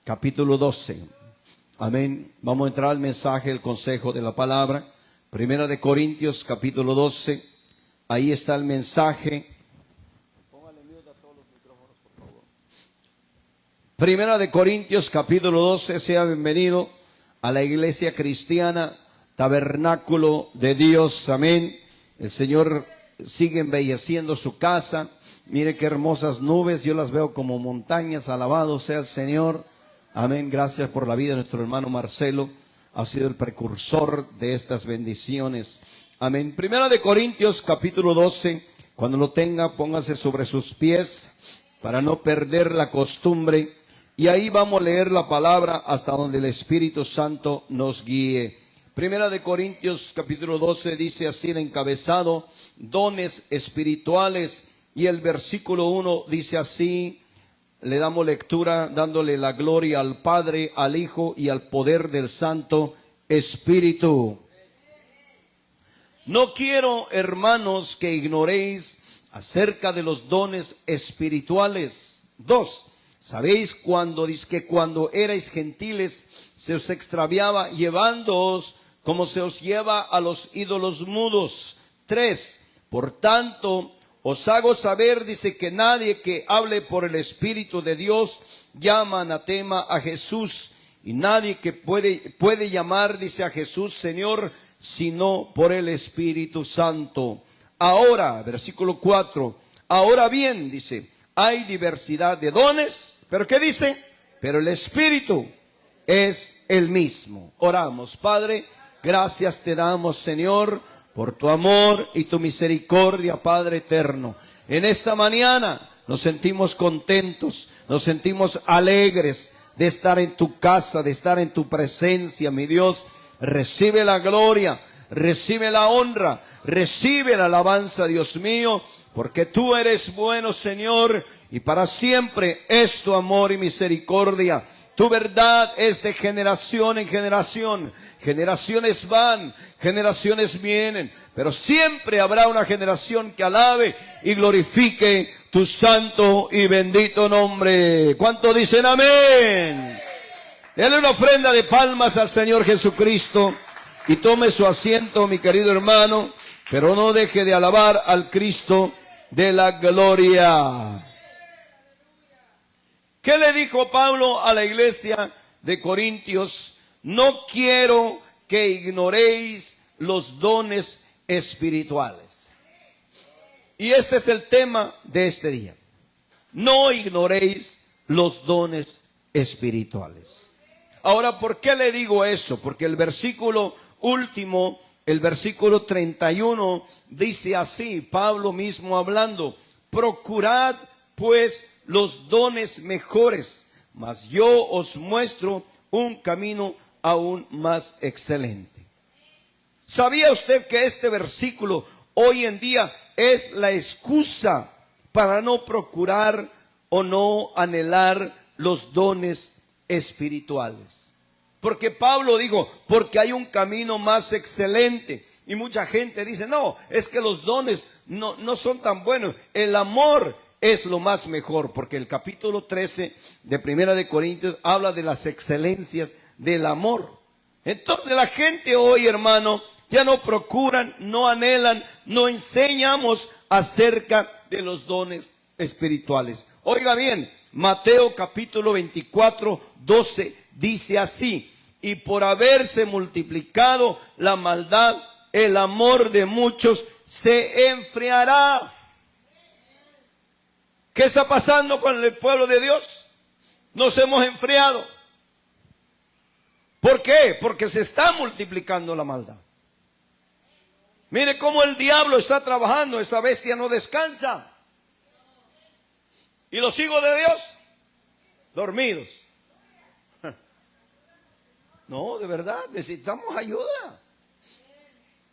capítulo 12. Amén. Vamos a entrar al mensaje, el consejo de la palabra. Primera de Corintios, capítulo 12. Ahí está el mensaje. Póngale mute a todos los micrófonos, por favor. Primera de Corintios, capítulo 12. Sea bienvenido a la iglesia cristiana, tabernáculo de Dios. Amén. El Señor sigue embelleciendo su casa. Mire qué hermosas nubes. Yo las veo como montañas. Alabado sea el Señor. Amén. Gracias por la vida de nuestro hermano Marcelo. Ha sido el precursor de estas bendiciones. Amén. Primera de Corintios, capítulo 12. Cuando lo tenga, póngase sobre sus pies para no perder la costumbre. Y ahí vamos a leer la palabra hasta donde el Espíritu Santo nos guíe. Primera de Corintios, capítulo 12, dice así el encabezado: dones espirituales. Y el versículo 1 dice así. Le damos lectura dándole la gloria al Padre, al Hijo y al poder del Santo Espíritu. No quiero, hermanos, que ignoréis acerca de los dones espirituales. 2. Sabéis que cuando erais gentiles se os extraviaba, llevándoos como se os lleva a los ídolos mudos. 3. Por tanto, os hago saber, dice, que nadie que hable por el Espíritu de Dios llama anatema a Jesús. Y nadie que puede llamar, dice, a Jesús Señor, sino por el Espíritu Santo. Ahora, versículo 4. Ahora bien, dice, hay diversidad de dones. ¿Pero qué dice? Pero el Espíritu es el mismo. Oramos. Padre, gracias te damos, Señor, por tu amor y tu misericordia, Padre eterno. En esta mañana nos sentimos contentos, nos sentimos alegres de estar en tu casa, de estar en tu presencia, mi Dios. Recibe la gloria, recibe la honra, recibe la alabanza, Dios mío, porque tú eres bueno, Señor, y para siempre es tu amor y misericordia. Tu verdad es de generación en generación. Generaciones van, generaciones vienen, pero siempre habrá una generación que alabe y glorifique tu santo y bendito nombre. ¿Cuánto dicen amén? Denle una ofrenda de palmas al Señor Jesucristo y tome su asiento, mi querido hermano, pero no deje de alabar al Cristo de la gloria. ¿Qué le dijo Pablo a la iglesia de Corintios? No quiero que ignoréis los dones espirituales. Y este es el tema de este día. No ignoréis los dones espirituales. Ahora, ¿por qué le digo eso? Porque el versículo último, el versículo 31, dice así, Pablo mismo hablando: procurad pues los dones mejores, mas yo os muestro un camino aún más excelente. ¿Sabía usted que este versículo hoy en día es la excusa para no procurar o no anhelar los dones espirituales? Porque Pablo dijo, porque hay un camino más excelente. Y mucha gente dice, no, es que los dones no son tan buenos. El amor es lo más mejor, porque el capítulo 13 de Primera de Corintios habla de las excelencias del amor. Entonces la gente hoy, hermano, ya no procuran, no anhelan, no enseñamos acerca de los dones espirituales. Oiga bien, Mateo capítulo 24, 12 dice así: y por haberse multiplicado la maldad, el amor de muchos se enfriará. ¿Qué está pasando con el pueblo de Dios? Nos hemos enfriado. ¿Por qué? Porque se está multiplicando la maldad. Mire cómo el diablo está trabajando. Esa bestia no descansa. ¿Y los hijos de Dios? Dormidos. No, de verdad, necesitamos ayuda.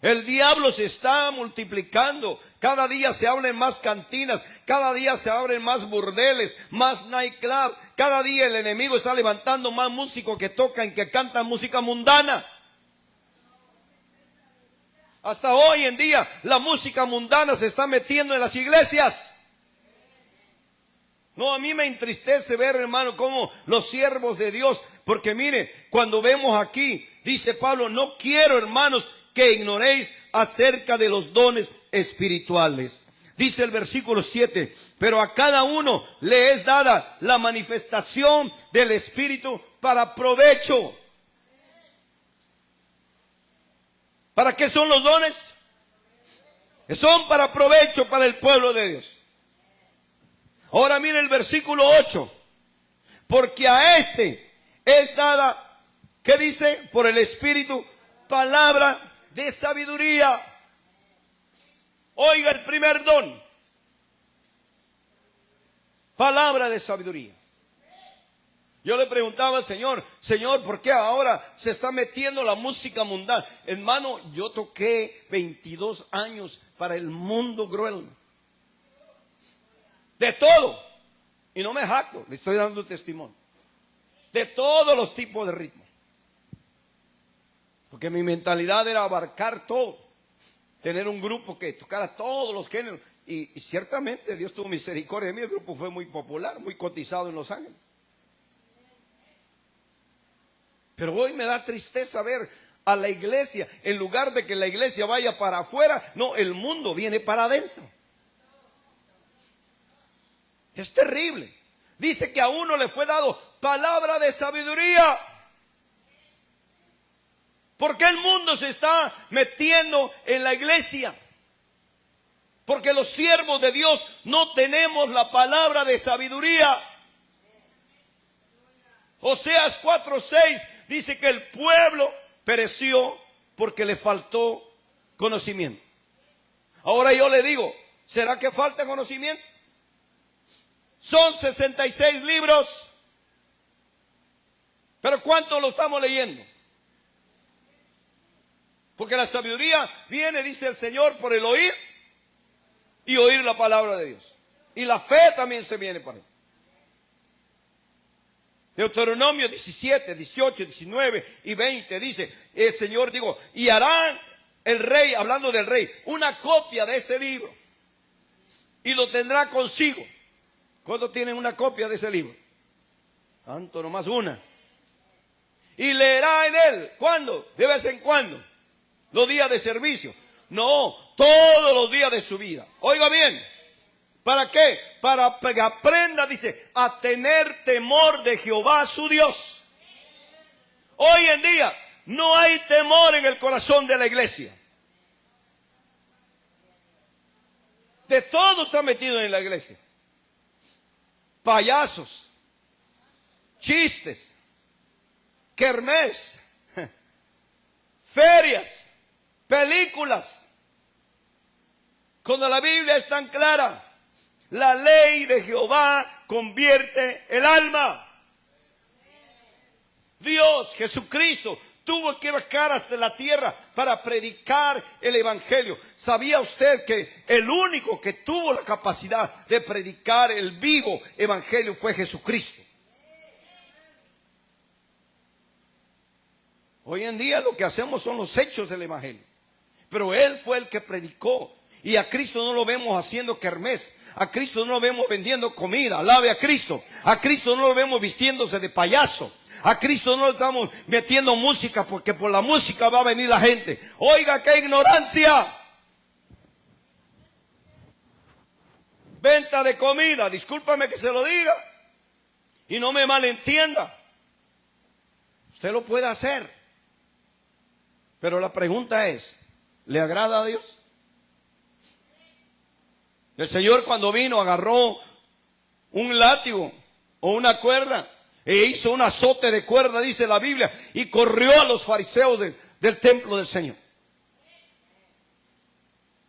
El diablo se está multiplicando. Cada día se abren más cantinas. Cada día se abren más burdeles, más nightclubs. Cada día el enemigo está levantando más músicos que tocan, que cantan música mundana. Hasta hoy en día la música mundana se está metiendo en las iglesias. No, a mí me entristece ver, hermano, cómo los siervos de Dios, porque mire, cuando vemos aquí, dice Pablo, no quiero, hermanos, que ignoréis acerca de los dones espirituales. Dice el versículo 7, pero a cada uno le es dada la manifestación del Espíritu para provecho. ¿Para qué son los dones? Son para provecho para el pueblo de Dios. Ahora mire el versículo 8. Porque a este es dada, ¿qué dice? Por el Espíritu, palabra de sabiduría. Oiga el primer don. Palabra de sabiduría. Yo le preguntaba al Señor, Señor, ¿por qué ahora se está metiendo la música mundana? Hermano, yo toqué 22 años para el mundo cruel. De todo. Y no me jacto, le estoy dando testimonio. De todos los tipos de ritmo. Porque mi mentalidad era abarcar todo. Tener un grupo que tocara todos los géneros. Y ciertamente Dios tuvo misericordia de mí. El grupo fue muy popular, muy cotizado en Los Ángeles. Pero hoy me da tristeza ver a la iglesia, en lugar de que la iglesia vaya para afuera, no, el mundo viene para adentro. Es terrible. Dice que a uno le fue dado palabra de sabiduría. ¿Por qué el mundo se está metiendo en la iglesia? Porque los siervos de Dios no tenemos la palabra de sabiduría. Oseas 4:6 dice que el pueblo pereció porque le faltó conocimiento. Ahora yo le digo, ¿será que falta conocimiento? Son 66 libros. ¿Pero cuánto lo estamos leyendo? Porque la sabiduría viene, dice el Señor, por el oír y oír la palabra de Dios. Y la fe también se viene por él. Deuteronomio 17, 18, 19 y 20 dice, el Señor dijo, y hará el rey, hablando del rey, una copia de este libro y lo tendrá consigo. ¿Cuántos tienen una copia de ese libro? Tanto, nomás una. Y leerá en él, ¿cuándo? De vez en cuando. Los días de servicio. No, todos los días de su vida. Oiga bien. ¿Para qué? Para que aprenda, dice, a tener temor de Jehová su Dios. Hoy en día no hay temor en el corazón de la iglesia. De todo está metido en la iglesia. Payasos, chistes, kermés, ferias, películas. Cuando la Biblia es tan clara, la ley de Jehová convierte el alma. Dios, Jesucristo, tuvo que bajar hasta la tierra para predicar el evangelio. ¿Sabía usted que el único que tuvo la capacidad de predicar el vivo evangelio fue Jesucristo? Hoy en día lo que hacemos son los hechos del evangelio. Pero Él fue el que predicó. Y a Cristo no lo vemos haciendo kermés. A Cristo no lo vemos vendiendo comida. Alabe a Cristo. A Cristo no lo vemos vistiéndose de payaso. A Cristo no lo estamos metiendo música porque por la música va a venir la gente. Oiga, qué ignorancia. Venta de comida. Discúlpame que se lo diga. Y no me malentienda. Usted lo puede hacer. Pero la pregunta es, ¿le agrada a Dios? El Señor cuando vino agarró un látigo o una cuerda e hizo un azote de cuerda, dice la Biblia, y corrió a los fariseos del templo del Señor.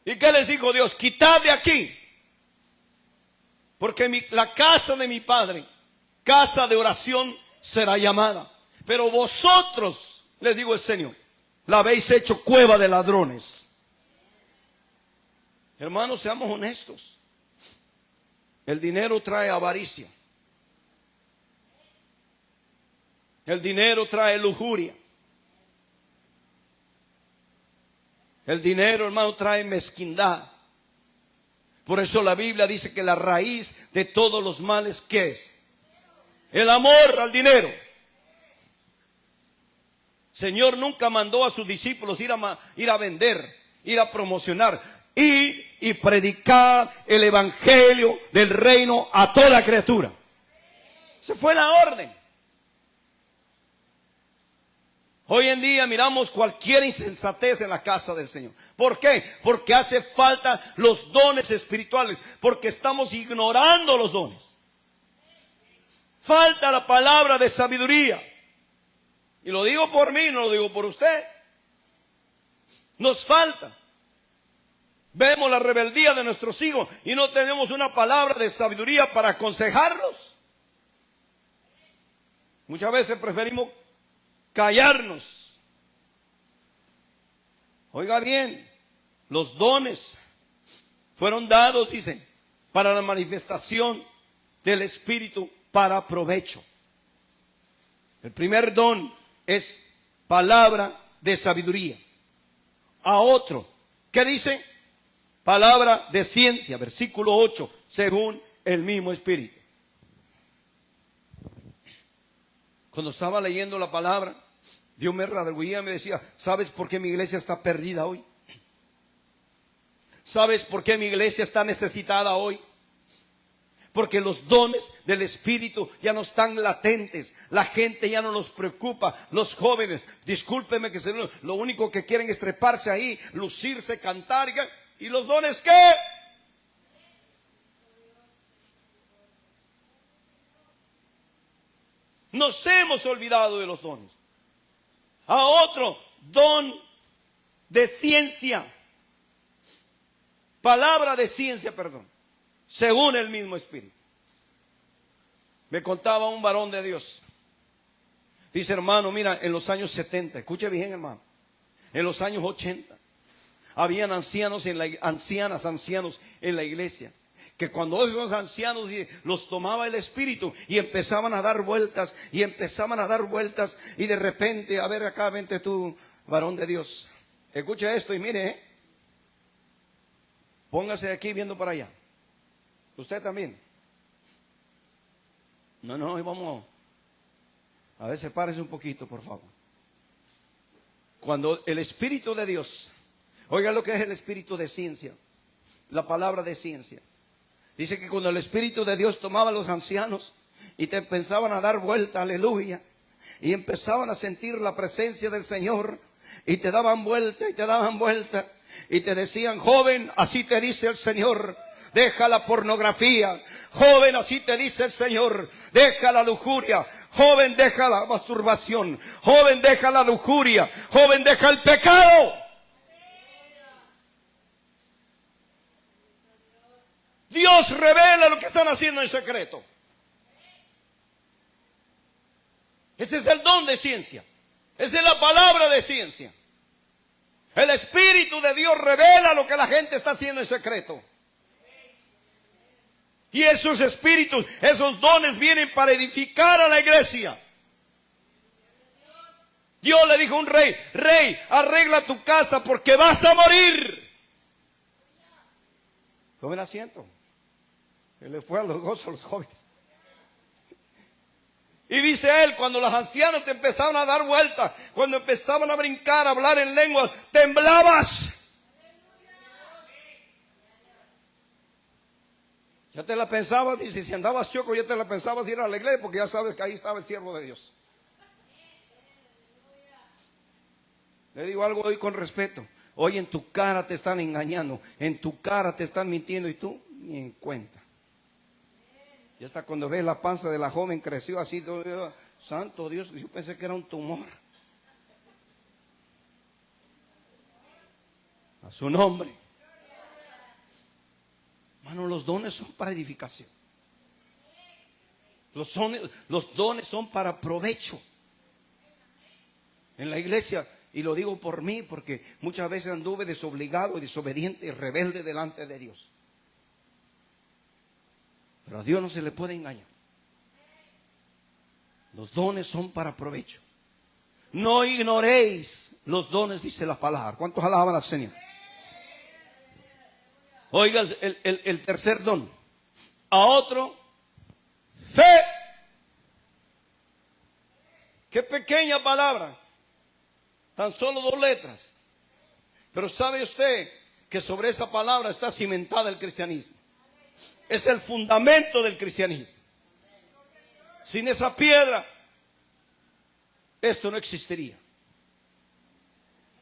¿Y qué les dijo Dios? Quitad de aquí, porque la casa de mi Padre, casa de oración será llamada. Pero vosotros, les digo el Señor, la habéis hecho cueva de ladrones. Hermanos, seamos honestos. El dinero trae avaricia. El dinero trae lujuria. El dinero, hermano, trae mezquindad. Por eso la Biblia dice que la raíz de todos los males, ¿qué es? El amor al dinero. Señor nunca mandó a sus discípulos ir a vender, ir a promocionar, ir y predicar el evangelio del reino a toda criatura. Esa fue la orden. Hoy en día miramos cualquier insensatez en la casa del Señor. ¿Por qué? Porque hace falta los dones espirituales, porque estamos ignorando los dones. Falta la palabra de sabiduría. Y lo digo por mí, no lo digo por usted. Nos falta. Vemos la rebeldía de nuestros hijos y no tenemos una palabra de sabiduría para aconsejarlos. Muchas veces preferimos callarnos. Oiga bien, los dones fueron dados, dicen, para la manifestación del Espíritu para provecho. El primer don es palabra de sabiduría. A otro, ¿qué dice? Palabra de ciencia, versículo 8, según el mismo Espíritu. Cuando estaba leyendo la palabra, Dios me redarguía y me decía, ¿sabes por qué mi iglesia está perdida hoy? ¿Sabes por qué mi iglesia está necesitada hoy? Porque los dones del Espíritu ya no están latentes. La gente ya no los preocupa. Los jóvenes, discúlpeme que lo único que quieren es treparse ahí, lucirse, cantar. ¿Y los dones qué? Nos hemos olvidado de los dones. A otro, don de ciencia. Palabra de ciencia, perdón. Según el mismo Espíritu. Me contaba un varón de Dios. Dice, hermano, mira, en los años 70, escuche bien, hermano. En los años 80, habían ancianos en la iglesia. Que cuando esos ancianos los tomaba el Espíritu y empezaban a dar vueltas y empezaban a dar vueltas y de repente, a ver acá, vente tú, varón de Dios. Escucha esto y mire, póngase aquí viendo para allá. Usted también. No, vamos a ver, sepárese un poquito, por favor. Cuando el Espíritu de Dios, oiga lo que es el Espíritu de ciencia, la palabra de ciencia. Dice que cuando el Espíritu de Dios tomaba a los ancianos y te empezaban a dar vuelta, aleluya, y empezaban a sentir la presencia del Señor y te daban vuelta y te daban vuelta y te decían, joven, así te dice el Señor, deja la pornografía. Joven, así te dice el Señor, deja la lujuria. Joven, deja la masturbación. Joven, deja la lujuria. Joven, deja el pecado. Dios revela lo que están haciendo en secreto. Ese es el don de ciencia. Esa es la palabra de ciencia. El Espíritu de Dios revela lo que la gente está haciendo en secreto. Y esos espíritus, esos dones vienen para edificar a la iglesia. Dios le dijo a un rey, rey, arregla tu casa porque vas a morir. Tomen asiento. Que le fue a los gozos a los jóvenes. Y dice él, cuando los ancianos te empezaban a dar vueltas, cuando empezaban a brincar, a hablar en lenguas, temblabas. Ya te la pensabas, dice, si andabas choco, ya te la pensabas ir a la iglesia, porque ya sabes que ahí estaba el siervo de Dios. Le digo algo hoy con respeto. Hoy en tu cara te están engañando, en tu cara te están mintiendo y tú ni en cuenta. Y hasta cuando ves la panza de la joven creció así, santo Dios, yo pensé que era un tumor. A su nombre. Hermano, los dones son para edificación. Los dones son para provecho. En la iglesia, y lo digo por mí, porque muchas veces anduve desobligado, desobediente y rebelde delante de Dios. Pero a Dios no se le puede engañar. Los dones son para provecho. No ignoréis los dones, dice la palabra. ¿Cuántos alaban al Señor? Oiga el tercer don. A otro, fe. Qué pequeña palabra. Tan solo 2 letras. Pero ¿sabe usted que sobre esa palabra está cimentada el cristianismo? Es el fundamento del cristianismo. Sin esa piedra, esto no existiría.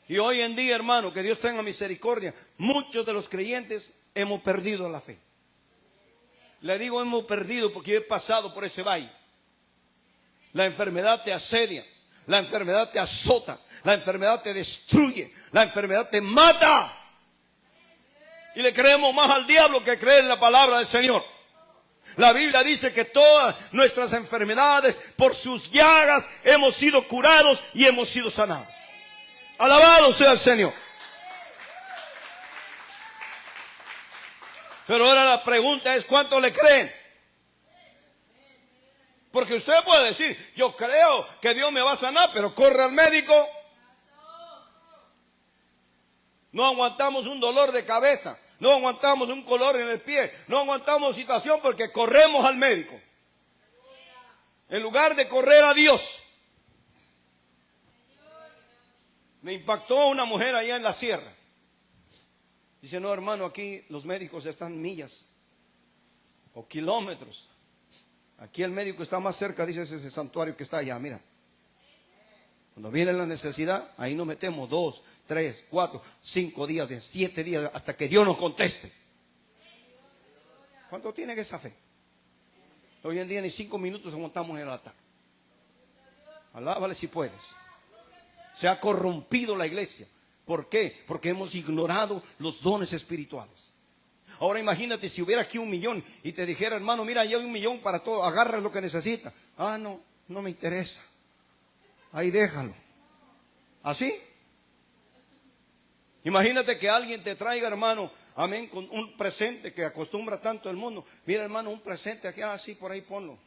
Y hoy en día, hermano, que Dios tenga misericordia, muchos de los creyentes hemos perdido la fe. Le digo hemos perdido porque yo he pasado por ese valle. La enfermedad te asedia, la enfermedad te azota, la enfermedad te destruye, la enfermedad te mata. Y le creemos más al diablo que creer en la palabra del Señor. La Biblia dice que todas nuestras enfermedades, por sus llagas, hemos sido curados y hemos sido sanados. Alabado sea el Señor. Pero ahora la pregunta es, ¿cuánto le creen? Porque usted puede decir, yo creo que Dios me va a sanar, pero corre al médico. No aguantamos un dolor de cabeza, no aguantamos un color en el pie, no aguantamos situación porque corremos al médico. En lugar de correr a Dios. Me impactó una mujer allá en la sierra. Dice, no hermano, aquí los médicos están millas o kilómetros. Aquí el médico está más cerca, dice ese santuario que está allá, mira. Cuando viene la necesidad, ahí nos metemos 2, 3, 4, 5 días, 7 días, hasta que Dios nos conteste. ¿Cuánto tiene esa fe? Hoy en día ni 5 minutos aguantamos en el altar. Alábale si puedes. Se ha corrompido la iglesia. ¿Por qué? Porque hemos ignorado los dones espirituales. Ahora imagínate si hubiera aquí 1 millón y te dijera, hermano, mira, ya hay 1 millón para todo, agarra lo que necesita. Ah, no, no me interesa. Ahí déjalo. ¿Así? Imagínate que alguien te traiga, hermano, amén, con un presente que acostumbra tanto el mundo. Mira, hermano, un presente aquí, así por ahí ponlo.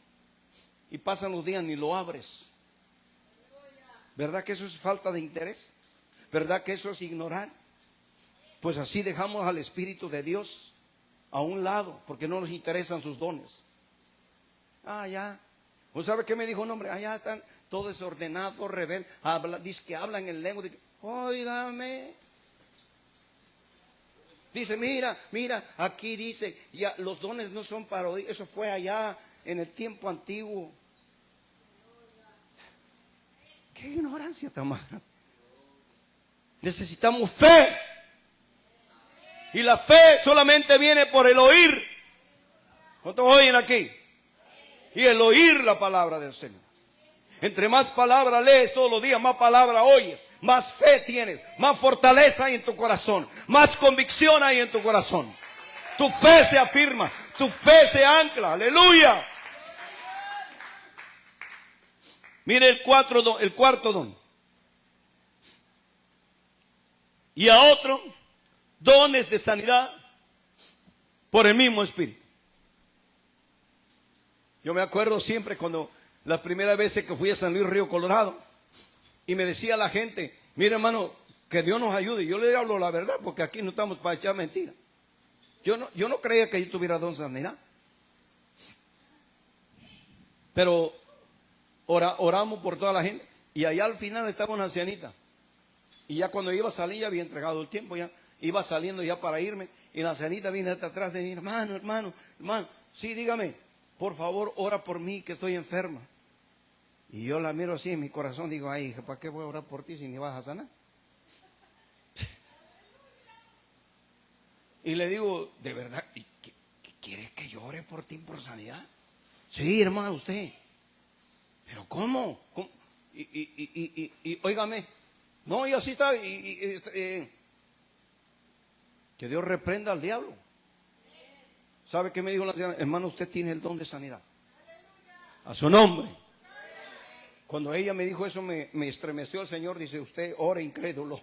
Y pasan los días, ni lo abres. ¿Verdad que eso es falta de interés? ¿Verdad que eso es ignorar? Pues así dejamos al Espíritu de Dios a un lado, porque no nos interesan sus dones. Ah, ya. ¿Usted sabe qué me dijo un hombre? Allá están todo desordenado, rebelde. Dice que hablan en lengua. Óigame. Dice, mira, aquí dice, ya los dones no son para oír. Eso fue allá en el tiempo antiguo. Qué ignorancia tan más grande. Necesitamos fe. Y la fe solamente viene por el oír. ¿Cuántos oyen aquí? Y el oír la palabra del Señor. Entre más palabra lees todos los días, más palabra oyes, más fe tienes, más fortaleza hay en tu corazón, más convicción hay en tu corazón. Tu fe se afirma, tu fe se ancla. Aleluya. Mire el cuarto don. Y a otro, dones de sanidad por el mismo Espíritu. Yo me acuerdo siempre cuando las primeras veces que fui a San Luis Río Colorado y me decía la gente, mire hermano, que Dios nos ayude. Yo le hablo la verdad porque aquí no estamos para echar mentiras. Yo no creía que yo tuviera don de sanidad. Pero oramos por toda la gente y allá al final estaba una ancianita. Y ya cuando iba a salir, ya había entregado el tiempo, ya iba saliendo ya para irme. Y la ancianita viene hasta atrás de mí, hermano, sí, dígame, por favor, ora por mí que estoy enferma. Y yo la miro así en mi corazón, digo, ay, hija, ¿para qué voy a orar por ti si ni vas a sanar? Y le digo, ¿de verdad? ¿Qué quieres que yo ore por ti por sanidad? Sí, hermano, usted. ¿Pero cómo? Y óigame, no, y así está. Que Dios reprenda al diablo. ¿Sabe qué me dijo la anciana? Hermano, usted tiene el don de sanidad. A su nombre. Cuando ella me dijo eso, me estremeció el Señor. Dice, usted ora incrédulo,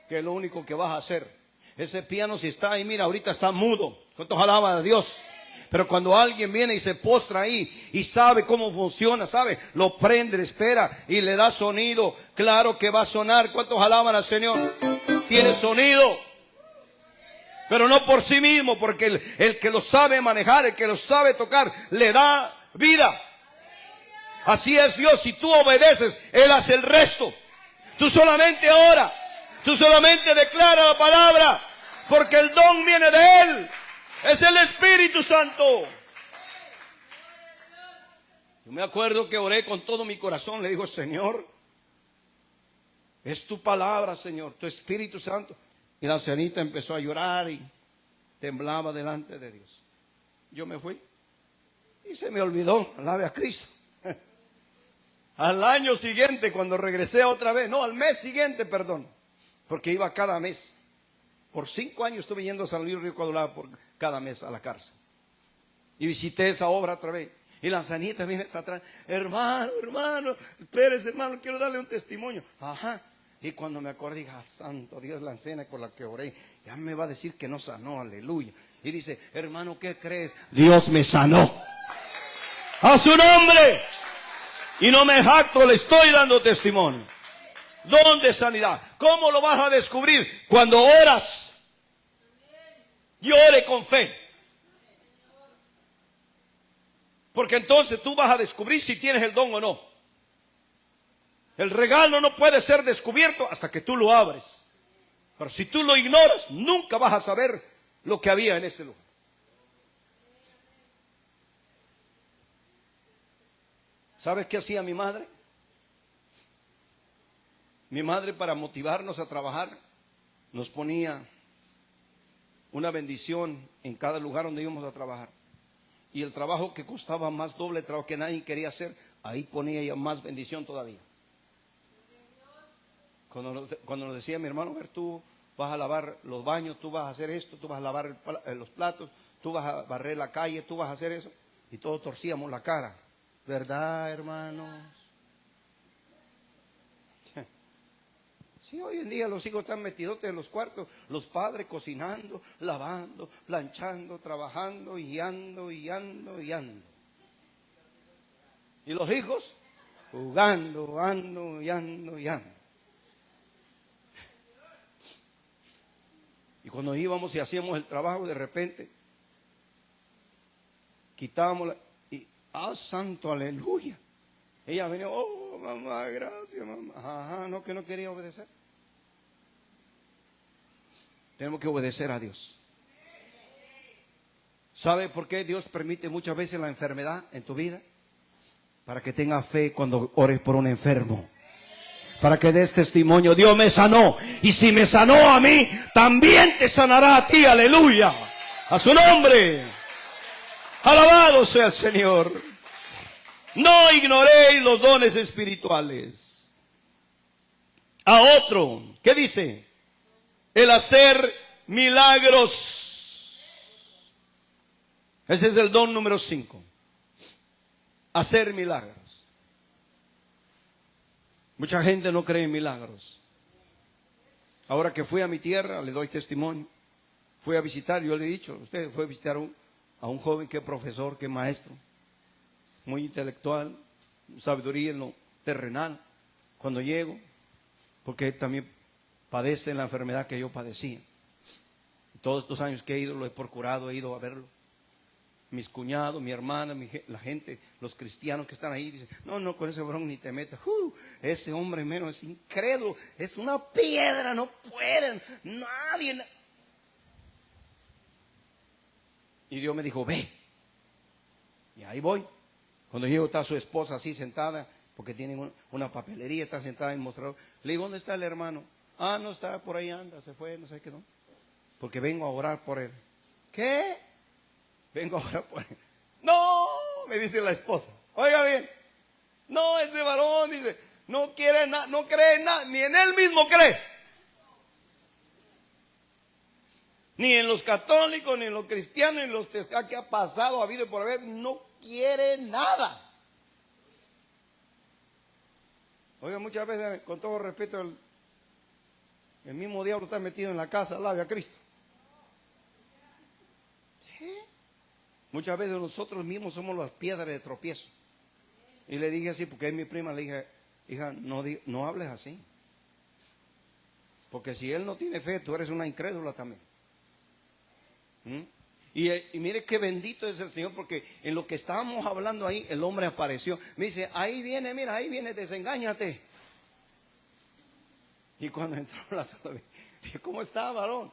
que es lo único que vas a hacer. Ese piano si está ahí, mira, ahorita está mudo. ¿Cuántos alaban a Dios? Pero cuando alguien viene y se postra ahí y sabe cómo funciona, sabe, lo prende, espera y le da sonido, claro que va a sonar. ¿Cuántos alaban al Señor? Tiene sonido. Pero no por sí mismo, porque el que lo sabe manejar, el que lo sabe tocar, le da vida. Así es Dios, si tú obedeces, Él hace el resto. Tú solamente ora, tú solamente declara la palabra, porque el don viene de Él. Es el Espíritu Santo. Yo me acuerdo que oré con todo mi corazón. Le digo, Señor, es tu palabra, Señor, tu Espíritu Santo. Y la ancianita empezó a llorar y temblaba delante de Dios. Yo me fui y se me olvidó, alabe a Cristo. Al año siguiente, cuando regresé otra vez, no, al mes siguiente, perdón, porque iba cada mes. Por 5 años estuve yendo a San Luis Río Cuadulado por cada mes a la cárcel. Y visité esa obra otra vez. Y la ancianita viene hasta atrás. Hermano, espérese, hermano, quiero darle un testimonio. Ajá. Y cuando me acordé, dije, santo Dios, la anciana por la que oré, ya me va a decir que no sanó, aleluya. Y dice, hermano, ¿qué crees? Dios me sanó. A su nombre. Y no me jacto, le estoy dando testimonio. Don de sanidad. ¿Cómo lo vas a descubrir? Cuando oras. Y ore con fe. Porque entonces tú vas a descubrir si tienes el don o no. El regalo no puede ser descubierto hasta que tú lo abres. Pero si tú lo ignoras, nunca vas a saber lo que había en ese lugar. ¿Sabes qué hacía mi madre? Mi madre, para motivarnos a trabajar, nos ponía una bendición en cada lugar donde íbamos a trabajar. Y el trabajo que costaba más, doble trabajo que nadie quería hacer, ahí ponía ella más bendición todavía. Cuando nos decía mi hermano, a ver, tú vas a lavar los baños, tú vas a hacer esto, tú vas a lavar los platos, tú vas a barrer la calle, tú vas a hacer eso. Y todos torcíamos la cara. ¿Verdad, hermanos? Sí, hoy en día los hijos están metidos en los cuartos, los padres cocinando, lavando, planchando, trabajando, guiando. Y los hijos jugando, ando. Y cuando íbamos y hacíamos el trabajo, de repente quitábamos santo, aleluya. Ella venía, oh, mamá, gracias, mamá. Ajá, no, que no quería obedecer. Tenemos que obedecer a Dios. ¿Sabe por qué Dios permite muchas veces la enfermedad en tu vida? Para que tengas fe cuando ores por un enfermo. Para que des testimonio, Dios me sanó. Y si me sanó a mí, también te sanará a ti, aleluya. A su nombre. Alabado sea el Señor. No ignoréis los dones espirituales. A otro, ¿qué dice? El hacer milagros. Ese es el don número 5. Hacer milagros. Mucha gente no cree en milagros. Ahora que fui a mi tierra, le doy testimonio. Fui a visitar, yo le he dicho, usted fue a visitar a un joven que es profesor, que es maestro, muy intelectual, sabiduría en lo terrenal. Cuando llego, porque él también padece la enfermedad que yo padecía. Todos estos años que he ido, lo he procurado, he ido a verlo. Mis cuñados, mi hermana, la gente, los cristianos que están ahí, dicen, no, con ese varón ni te metas. Ese hombre menos es incrédulo, es una piedra, no pueden, nadie. Y Dios me dijo, ve. Y ahí voy. Cuando llego está su esposa así sentada, porque tienen una papelería, está sentada en el mostrador. Le digo, ¿dónde está el hermano? No está, por ahí anda, se fue, no sé qué, no. Porque vengo a orar por él. ¿Qué? Vengo a orar por él. No, me dice la esposa. Oiga bien, no, ese varón dice, no quiere nada, no cree en nada, ni en él mismo cree. Ni en los católicos, ni en los cristianos, ni en los que ha pasado, ha habido y por haber, no quiere nada. Oiga, muchas veces, con todo respeto, el mismo diablo está metido en la casa, alabe a Cristo. ¿Sí? Muchas veces nosotros mismos somos las piedras de tropiezo. Y le dije así, porque es mi prima, le dije, hija, no hables así. Porque si él no tiene fe, tú eres una incrédula también. Y mire qué bendito es el Señor, porque en lo que estábamos hablando ahí, el hombre apareció. Me dice, ahí viene, mira, ahí viene, desengáñate. Y cuando entró a la sala, dije, ¿cómo está, varón?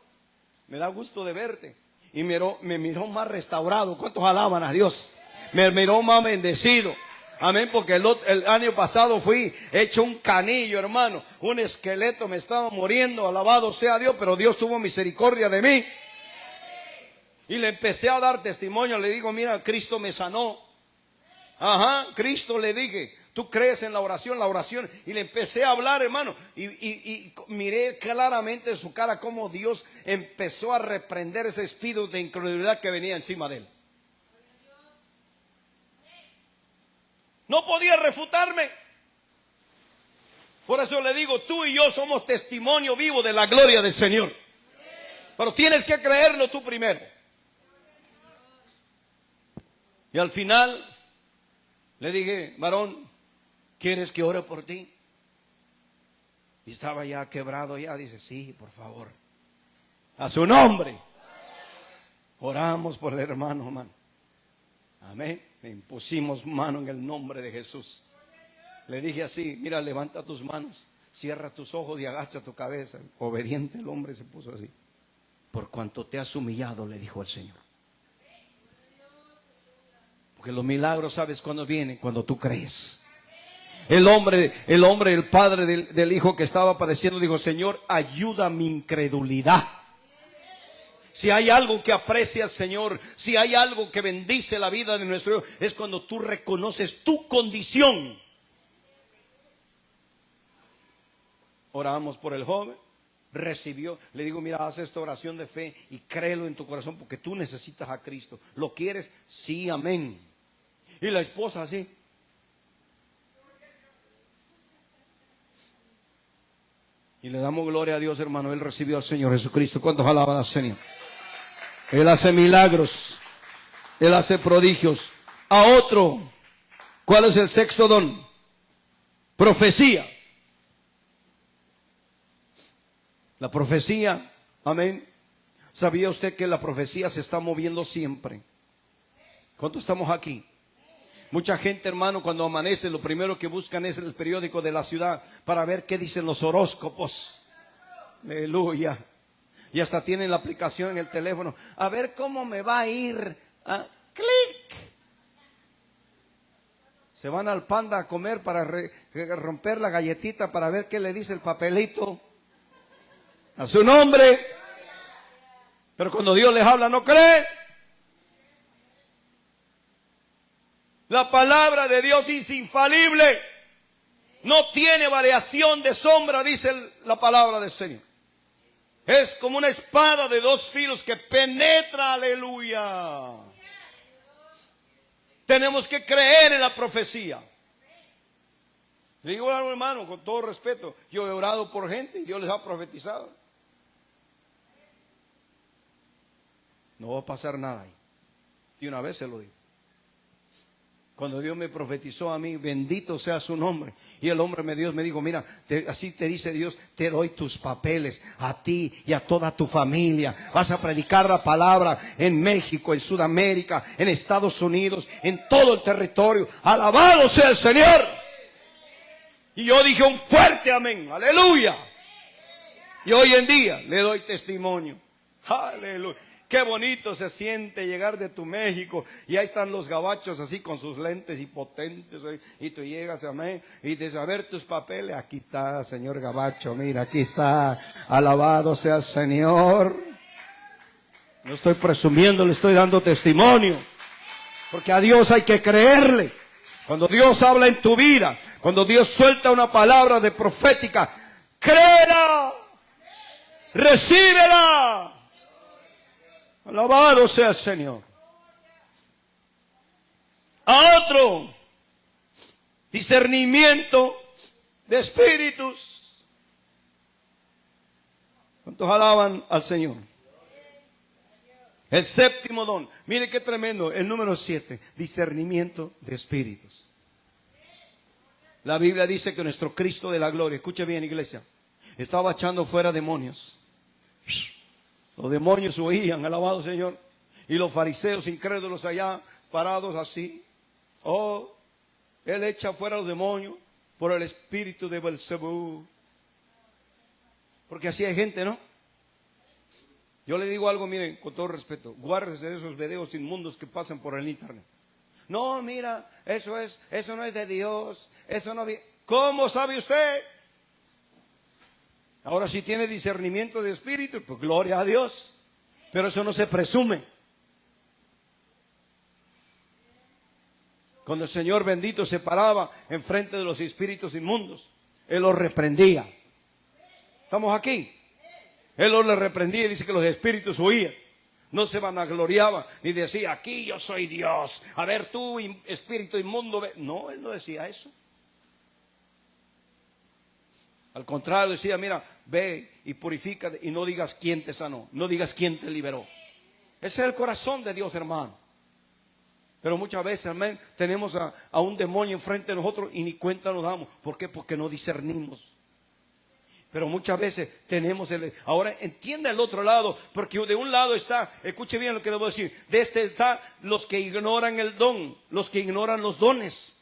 Me da gusto de verte. Y me miró más restaurado. ¿Cuántos alaban a Dios? Me miró más bendecido. Amén, porque el año pasado fui hecho un canillo, hermano. Un esqueleto, me estaba muriendo. Alabado sea Dios, pero Dios tuvo misericordia de mí. Y le empecé a dar testimonio. Le digo, mira, Cristo me sanó. Ajá, Cristo, le dije, tú crees en la oración. Y le empecé a hablar, hermano. Y miré claramente en su cara cómo Dios empezó a reprender ese espíritu de incredulidad que venía encima de él. No podía refutarme. Por eso le digo, tú y yo somos testimonio vivo de la gloria del Señor. Pero tienes que creerlo tú primero. Y al final le dije, varón, ¿quieres que ore por ti? Y estaba ya quebrado ya. Dice, sí, por favor. A su nombre. Oramos por el hermano, hermano. Amén. Le impusimos mano en el nombre de Jesús. Le dije así, mira, levanta tus manos, cierra tus ojos y agacha tu cabeza. Obediente el hombre se puso así. Por cuanto te has humillado, le dijo el Señor. Porque los milagros, ¿sabes cuándo vienen? Cuando tú crees. El hombre, el padre del hijo que estaba padeciendo, dijo, Señor, ayuda mi incredulidad. Si hay algo que aprecia al Señor, si hay algo que bendice la vida de nuestro Dios, es cuando tú reconoces tu condición. Oramos por el joven, recibió. Le digo, mira, haz esta oración de fe y créelo en tu corazón, porque tú necesitas a Cristo. ¿Lo quieres? Sí, amén. Y la esposa así. Y le damos gloria a Dios, hermano. Él recibió al Señor Jesucristo. ¿Cuántos alaban al Señor? Él hace milagros. Él hace prodigios. A otro, ¿cuál es el sexto don? Profecía. La profecía, amén. ¿Sabía usted que la profecía se está moviendo siempre? ¿Cuántos estamos aquí? Mucha gente, hermano, cuando amanece, lo primero que buscan es el periódico de la ciudad para ver qué dicen los horóscopos. Aleluya. Y hasta tienen la aplicación en el teléfono. A ver cómo me va a ir. Clic. Se van al Panda a comer para romper la galletita para ver qué le dice el papelito. A su nombre. Pero cuando Dios les habla, no cree. La palabra de Dios es infalible. No tiene variación de sombra, dice la palabra del Señor. Es como una espada de dos filos que penetra, aleluya. Tenemos que creer en la profecía. Le digo a un hermano, con todo respeto, yo he orado por gente y Dios les ha profetizado. No va a pasar nada ahí. Y una vez se lo digo. Cuando Dios me profetizó a mí, bendito sea su nombre. Y el hombre me dijo, mira, así te dice Dios, te doy tus papeles a ti y a toda tu familia. Vas a predicar la palabra en México, en Sudamérica, en Estados Unidos, en todo el territorio. Alabado sea el Señor. Y yo dije un fuerte amén, aleluya. Y hoy en día le doy testimonio. Aleluya. Qué bonito se siente llegar de tu México y ahí están los gabachos así con sus lentes y potentes y tú llegas, amén, y dices, a ver tus papeles, aquí está, señor gabacho, mira, aquí está, alabado sea el Señor. No estoy presumiendo, le estoy dando testimonio, porque a Dios hay que creerle. Cuando Dios habla en tu vida, cuando Dios suelta una palabra de profética, créela, recíbela. Alabado sea el Señor. A otro, discernimiento de espíritus. ¿Cuántos alaban al Señor? El séptimo don. Mire qué tremendo. El número 7, discernimiento de espíritus. La Biblia dice que nuestro Cristo de la gloria, escuche bien, iglesia, estaba echando fuera demonios. Los demonios huían, alabado Señor. Y los fariseos incrédulos allá parados así. Oh, él echa fuera a los demonios por el espíritu de Belzebú. Porque así hay gente, ¿no? Yo le digo algo, miren, con todo respeto, guárdese de esos videos inmundos que pasan por el internet. No, mira, eso no es de Dios, eso no. ¿Cómo sabe usted? Ahora si tiene discernimiento de espíritu, pues gloria a Dios. Pero eso no se presume. Cuando el Señor bendito se paraba enfrente de los espíritus inmundos, Él los reprendía. ¿Estamos aquí? Él los reprendía y dice que los espíritus huían. No se vanagloriaba ni decía, aquí yo soy Dios. A ver tú, espíritu inmundo. No, Él no decía eso. Al contrario, decía, mira, ve y purifícate y no digas quién te sanó. No digas quién te liberó. Ese es el corazón de Dios, hermano. Pero muchas veces, amén, tenemos a un demonio enfrente de nosotros y ni cuenta nos damos. ¿Por qué? Porque no discernimos. Pero muchas veces tenemos ahora entienda el otro lado, porque de un lado está, escuche bien lo que le voy a decir, de este está los que ignoran el don, los que ignoran los dones.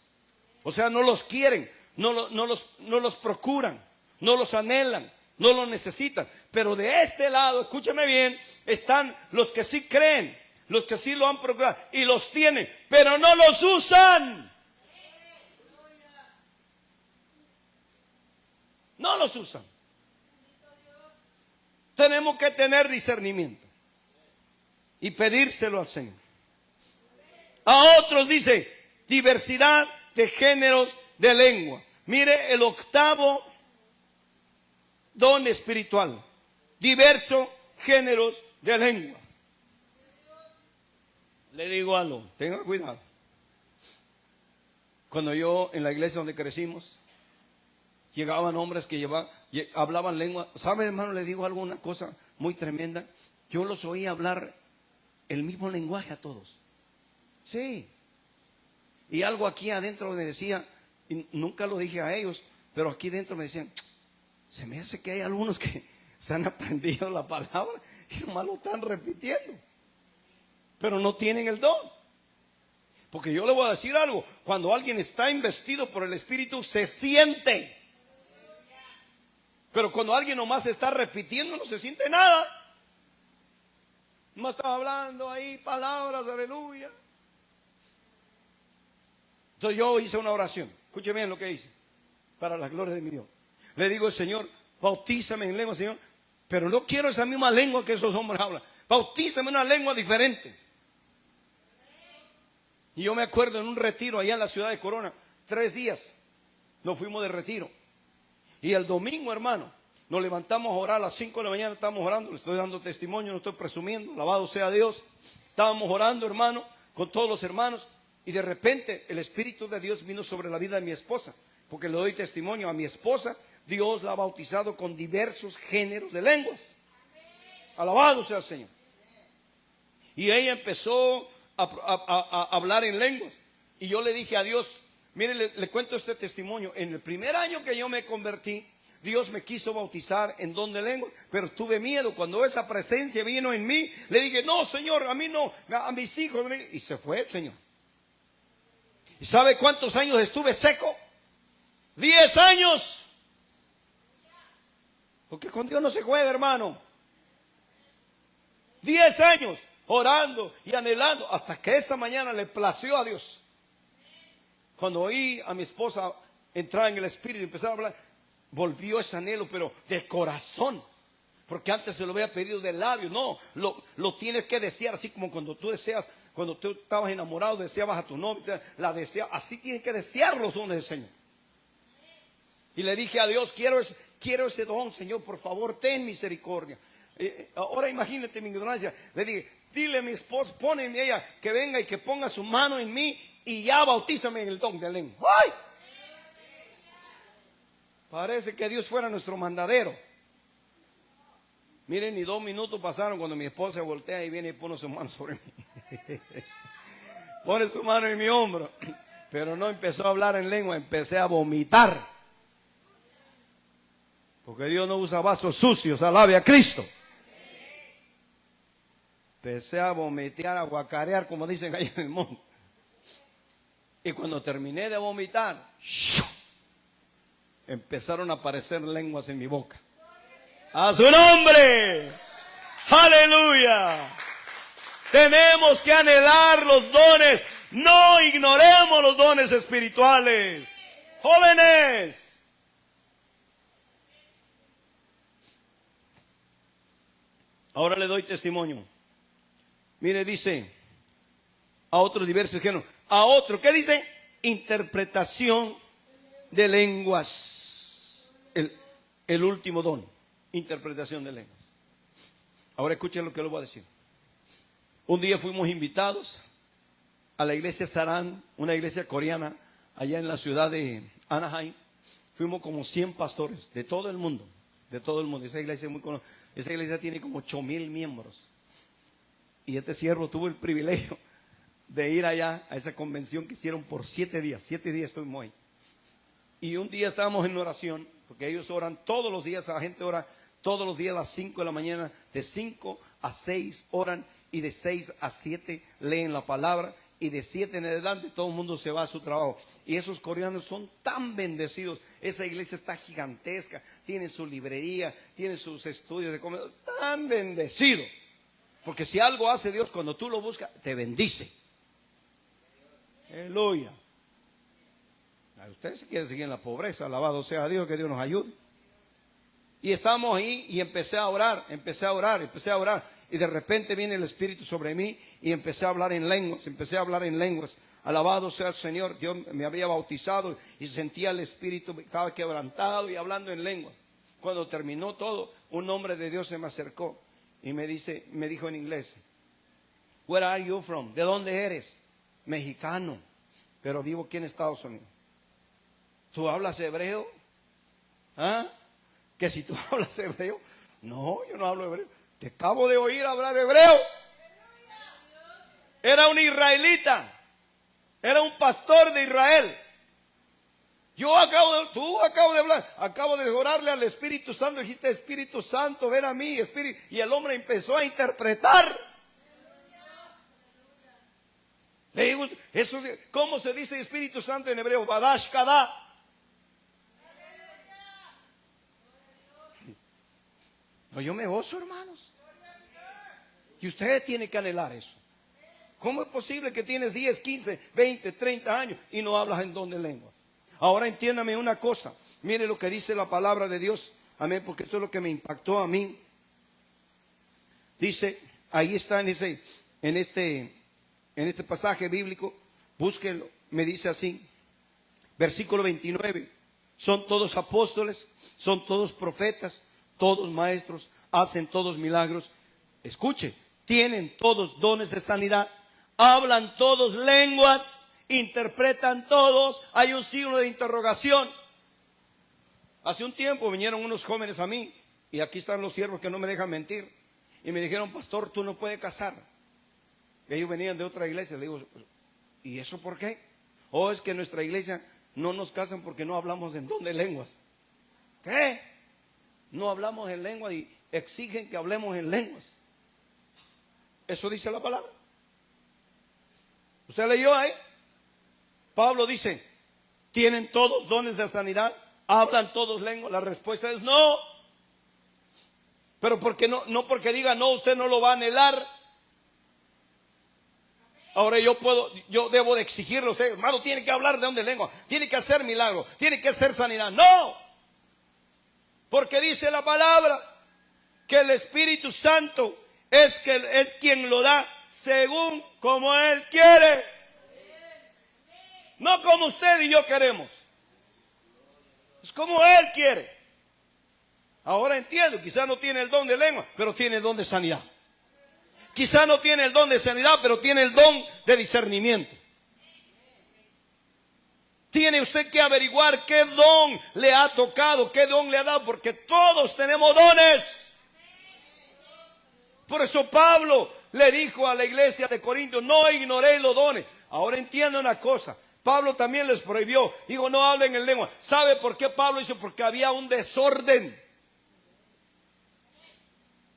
O sea, no los quieren, no los procuran, no los anhelan, no los necesitan. Pero de este lado, escúcheme bien, están los que sí creen, los que sí lo han procurado y los tienen, pero no los usan. No los usan. Tenemos que tener discernimiento y pedírselo al Señor. A otros dice, diversidad de géneros de lengua. Mire el octavo don espiritual, diversos géneros de lengua. Le digo algo, tenga cuidado. Cuando yo en la iglesia donde crecimos, llegaban hombres que hablaban lengua. ¿Sabe, hermano? Le digo alguna cosa muy tremenda. Yo los oía hablar el mismo lenguaje a todos. Sí. Y algo aquí adentro me decía, y nunca lo dije a ellos, pero aquí dentro me decían, se me hace que hay algunos que se han aprendido la palabra y nomás lo están repitiendo. Pero no tienen el don. Porque yo le voy a decir algo, cuando alguien está investido por el Espíritu, se siente. Pero cuando alguien nomás está repitiendo, no se siente nada. Nomás estaba hablando ahí palabras, aleluya. Entonces yo hice una oración. Escuche bien lo que hice. Para la gloria de mi Dios. Le digo al Señor, bautízame en lengua, Señor. Pero no quiero esa misma lengua que esos hombres hablan. Bautízame en una lengua diferente. Y yo me acuerdo en un retiro allá en la ciudad de Corona, 3 días. Nos fuimos de retiro. Y el domingo, hermano, nos levantamos a orar a las 5 de la mañana, estábamos orando, le estoy dando testimonio, no estoy presumiendo, alabado sea Dios. Estábamos orando, hermano, con todos los hermanos, y de repente el Espíritu de Dios vino sobre la vida de mi esposa, porque le doy testimonio a mi esposa, Dios la ha bautizado con diversos géneros de lenguas. Alabado sea el Señor. Y ella empezó a hablar en lenguas, y yo le dije a Dios, mire, le cuento este testimonio. En el primer año que yo me convertí, Dios me quiso bautizar en don de lengua, pero tuve miedo. Cuando esa presencia vino en mí, le dije, no, Señor, a mí no, a mis hijos. Y se fue el Señor. ¿Y sabe cuántos años estuve seco? 10 años. Porque con Dios no se juega, hermano. 10 años orando y anhelando, hasta que esa mañana le plació a Dios. Cuando oí a mi esposa entrar en el Espíritu y empezar a hablar, volvió ese anhelo, pero de corazón. Porque antes se lo había pedido de labios. No, lo tienes que desear, así como cuando tú deseas, cuando tú estabas enamorado, deseabas a tu novia, la deseas. Así tienes que desear los dones del Señor. Y le dije a Dios, quiero ese don, Señor, por favor, ten misericordia. Ahora imagínate mi ignorancia. Le dije, dile a mi esposa, ponle en ella que venga y que ponga su mano en mí y ya bautízame en el don de lengua. ¡Ay! Parece que Dios fuera nuestro mandadero. Miren, ni 2 minutos pasaron cuando mi esposa voltea y viene y pone su mano sobre mí. Pone su mano en mi hombro. Pero no empezó a hablar en lengua, empecé a vomitar. Porque Dios no usa vasos sucios, alabe a Cristo. Empecé a vomitar, a guacarear, como dicen allá en el monte. Y cuando terminé de vomitar, ¡shoo!, empezaron a aparecer lenguas en mi boca. ¡A su nombre! ¡Aleluya! Tenemos que anhelar los dones. No ignoremos los dones espirituales. Jóvenes. Ahora le doy testimonio. Mire, dice, a otros diversos géneros. A otro, ¿qué dice? Interpretación de lenguas. El último don. Interpretación de lenguas. Ahora escuchen lo que les voy a decir. Un día fuimos invitados a la iglesia Saran, una iglesia coreana, allá en la ciudad de Anaheim. Fuimos como 100 pastores de todo el mundo. De todo el mundo. Esa iglesia es muy conocida. Esa iglesia tiene como 8,000 miembros. Y este siervo tuvo el privilegio de ir allá a esa convención que hicieron por 7 días. 7 días estuvimos ahí. Y un día estábamos en oración, porque ellos oran todos los días, la gente ora todos los días a las 5 de la mañana, de 5 a 6 oran, y de 6 a 7 leen la palabra, y de 7 en adelante todo el mundo se va a su trabajo. Y esos coreanos son tan bendecidos. Esa iglesia está gigantesca, tiene su librería, tiene sus estudios de comedor, tan bendecido. Porque si algo hace Dios cuando tú lo buscas, te bendice. Aleluya. Ustedes si quieren seguir en la pobreza, alabado sea Dios, que Dios nos ayude. Y estábamos ahí y empecé a orar. Y de repente viene el Espíritu sobre mí y empecé a hablar en lenguas. Alabado sea el Señor. Dios me había bautizado y sentía el Espíritu, estaba quebrantado y hablando en lenguas. Cuando terminó todo, un hombre de Dios se me acercó y me dijo en inglés: "Where are you from?" ¿De dónde eres? Mexicano, pero vivo aquí en Estados Unidos. ¿Tú hablas hebreo? ¿Ah? ¿Que si tú hablas hebreo? No, yo no hablo hebreo. Te acabo de oír hablar hebreo. Era un israelita. Era un pastor de Israel. Tú acabo de hablar. Acabo de orarle al Espíritu Santo. Dijiste: Espíritu Santo, ven a mí. Espíritu. Y el hombre empezó a interpretar. Le digo, ¿cómo se dice Espíritu Santo en hebreo? Badash Kadá. No, yo me gozo, hermanos. Y usted tiene que anhelar eso. ¿Cómo es posible que tienes 10, 15, 20, 30 años y no hablas en don de lengua? Ahora entiéndame una cosa. Mire lo que dice la palabra de Dios. Amén, porque esto es lo que me impactó a mí. Dice, ahí está en este pasaje bíblico. Búsquenlo. Me dice así. Versículo 29. Son todos apóstoles, son todos profetas, todos maestros, hacen todos milagros. Escuche, tienen todos dones de sanidad, hablan todos lenguas, interpretan todos. Hay un signo de interrogación. Hace un tiempo vinieron unos jóvenes a mí, y aquí están los siervos que no me dejan mentir, y me dijeron: pastor, tú no puedes casar. Ellos venían de otra iglesia. Le digo: ¿y eso por qué? Es que en nuestra iglesia no nos casan porque no hablamos en don de lenguas. ¿Qué? No hablamos en lengua y exigen que hablemos en lenguas. Eso dice la palabra. ¿Usted leyó ahí? Pablo dice: ¿tienen todos dones de sanidad? ¿Hablan todos lenguas? La respuesta es no. Pero porque no porque diga no, usted no lo va a anhelar. Ahora yo debo de exigirle a usted: hermano, tiene que hablar de don de lengua, tiene que hacer milagro, tiene que hacer sanidad. No. Porque dice la palabra que el Espíritu Santo es quien lo da según como Él quiere. No como usted y yo queremos. Es como Él quiere. Ahora entiendo, quizás no tiene el don de lengua, pero tiene el don de sanidad. Quizás no tiene el don de sanidad, pero tiene el don de discernimiento. Tiene usted que averiguar qué don le ha tocado, qué don le ha dado, porque todos tenemos dones. Por eso Pablo le dijo a la iglesia de Corinto: no ignoréis los dones. Ahora entiendo una cosa. Pablo también les prohibió. Digo, no hablen en lengua. ¿Sabe por qué Pablo hizo? Porque había un desorden.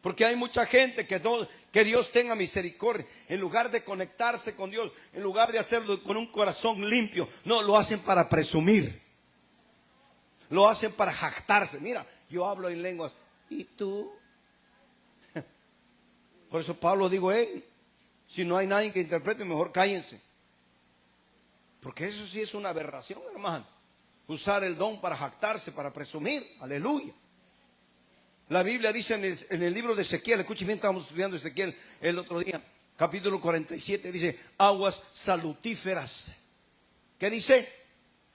Porque hay mucha gente que Dios tenga misericordia. En lugar de conectarse con Dios, en lugar de hacerlo con un corazón limpio, no, lo hacen para presumir. Lo hacen para jactarse. Mira, yo hablo en lenguas. ¿Y tú? Por eso Pablo dijo, si no hay nadie que interprete, mejor cállense. Porque eso sí es una aberración, hermano. Usar el don para jactarse, para presumir. Aleluya. La Biblia dice en el libro de Ezequiel, escuchen bien, estábamos estudiando Ezequiel el otro día, capítulo 47, dice, aguas salutíferas. ¿Qué dice?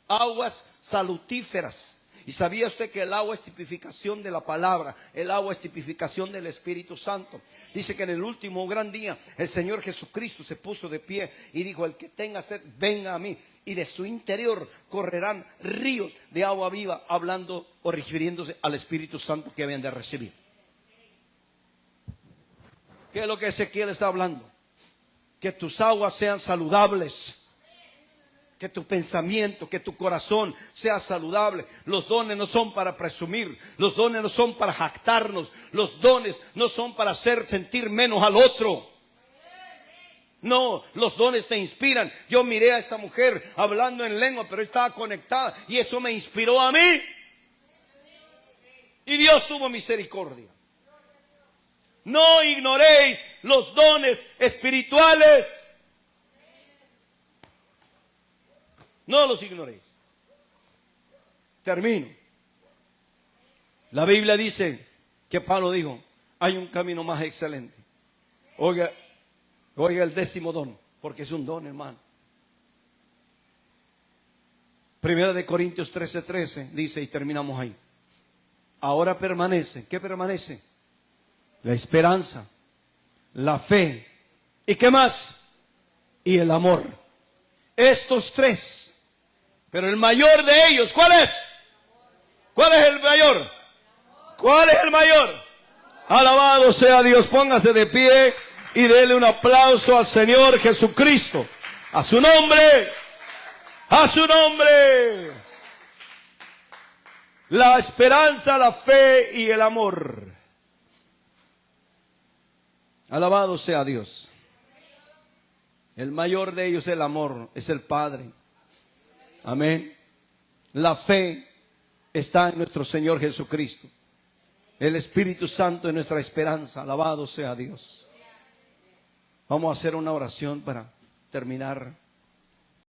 Aguas salutíferas. ¿Y sabía usted que el agua es tipificación de la palabra? El agua es tipificación del Espíritu Santo. Dice que en el último gran día el Señor Jesucristo se puso de pie y dijo, el que tenga sed, venga a mí. Y de su interior correrán ríos de agua viva, hablando o refiriéndose al Espíritu Santo que habían de recibir. ¿Qué es lo que Ezequiel está hablando? Que tus aguas sean saludables. Que tu pensamiento, que tu corazón sea saludable. Los dones no son para presumir. Los dones no son para jactarnos. Los dones no son para hacer sentir menos al otro. No, los dones te inspiran. Yo miré a esta mujer hablando en lengua, pero estaba conectada y eso me inspiró a mí. Y Dios tuvo misericordia. No ignoréis los dones espirituales. No los ignoréis. Termino. La Biblia dice que Pablo dijo, hay un camino más excelente. Oiga el 10º don, porque es un don, hermano. Primera de Corintios 13:13 dice, y terminamos ahí. Ahora permanece, ¿qué permanece? La esperanza, la fe, ¿y qué más? Y el amor. Estos tres, pero el mayor de ellos, ¿cuál es? ¿Cuál es el mayor? ¿Cuál es el mayor? Alabado sea Dios, póngase de pie y dele un aplauso al Señor Jesucristo. A su nombre. A su nombre. La esperanza, la fe y el amor. Alabado sea Dios. El mayor de ellos, el amor, es el Padre. Amén. La fe está en nuestro Señor Jesucristo. El Espíritu Santo es nuestra esperanza. Alabado sea Dios. Vamos a hacer una oración para terminar.